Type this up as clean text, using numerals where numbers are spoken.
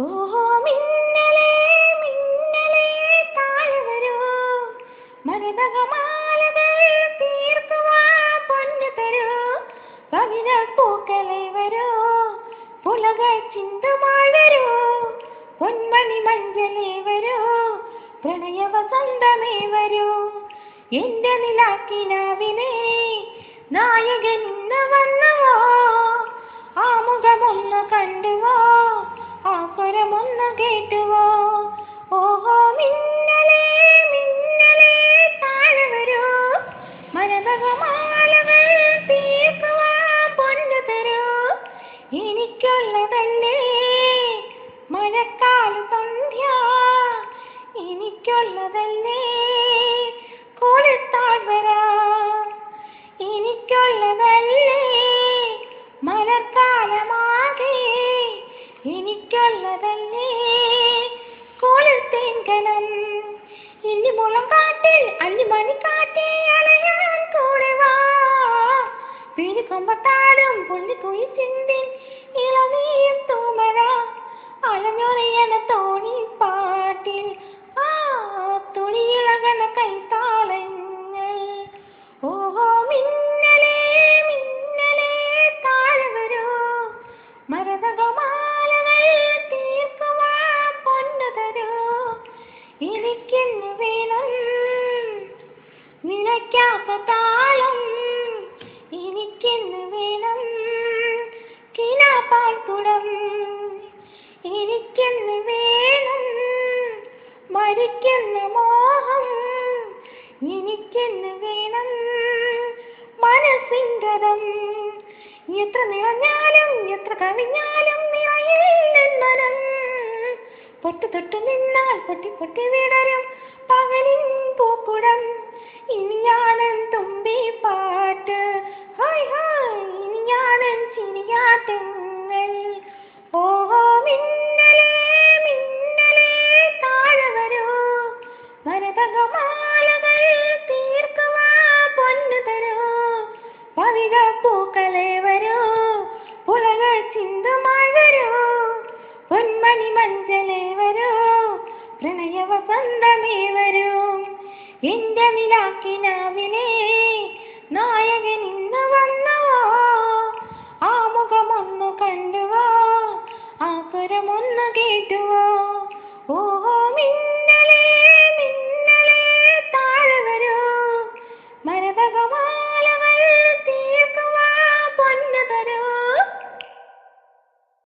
ഓഹോ മിന്നലേ മിന്നലേ താഴെ വരൂ, മരതകമാലകൾ തീർക്കുവാ പൊന്നു തരൂ, പവിഴ പൂക്കളെ വരൂ, പുലകൾ ചിന്തമായി വരൂ, പൊന്മണി മഞ്ചലേ വരൂ, പ്രണയ വസന്തമേ വരൂ. എന്റെ നിലാക്കിനാവിനെ നായകൻ ഇന്ന് വന്നുവോ, ആ മുഖമൊന്ന് കണ്ടുവോ, ആ സ്വരമൊന്ന് കേട്ടുവോ. ഓഹോ മിന്നലേ മിന്നലേ താഴെ വരൂ, മരതകമാലകൾ തീർക്കുവാ പൊന്നു തരൂ. എനിക്കുള്ളതല്ലേ മഴക്കാല സന്ധ്യ, എനിക്കുള്ളതല്ലേ കോളിത്താഴ്വര, എനിക്കുള്ളതല്ലേ മഴക്കാലമാകെ, എനിക്കുള്ളതല്ലേ കോളിത്തേങ്കണം. ഇല്ലിമുളം കാട്ടിൽ അല്ലിമണിക്കാട്ടിൽ അലയാൻ കൂടെ വാ, പിടികൊമ്പത്താടും പുള്ളിക്കുയി ചിന്തിൻ ഇളനീയും തൂമഴ, അലഞ്ഞൊറിയണ തോണി പാട്ടിൽ ആ തുണിയിളകണ കൈത്താളങ്ങൾ. ഓഹോ മിന്നലേ മിന്നലേ താഴെ വരൂ, മരതകമാലകൾ തീർക്കുവാ പൊന്നു തരൂ. എനിക്കിന്ന് വേണം നിലയ്ക്കാത്ത താളം, എനിക്കിന്ന് വേണം കിനാപ്പാൽ കുടം, എനിക്കിന്ന് വേണം മരിക്കുന്ന മോഹം, എനിക്കിന്ന് വേണം മനസ്സിൻകരം. എത്ര നിറഞ്ഞാലും എത്ര കവിഞ്ഞാലും നിറയില്ല മനം, പൊട്ടു തൊട്ടു നിന്നാൽ പൊട്ടി പൊട്ടി വിടരും പകലിൻ പൂക്കുടം. ഇനി ഞാനൻ തുമ്പി പാട്ട്, ഹായ് ഹായ് ഇനി ഞാനൻ ചിരിയാട്ടങ്ങൾ. ഓഹോ മിന്നലേ മിന്നലേ താഴെ വരൂ, മരതകമാലകൾ തീർക്കുവാ പൊന്നു തരൂ, പവിഴ പൂക്കളെ വരൂ, പുലകൾ ചിന്തുമായി വരൂ, പൊന്മണി മഞ്ചലേ വരൂ, പ്രണയ വസന്തമേ വരൂ. എന്റെ നിലാക്കിനാവിനെ നായകൻ ഇന്ന് വന്നു.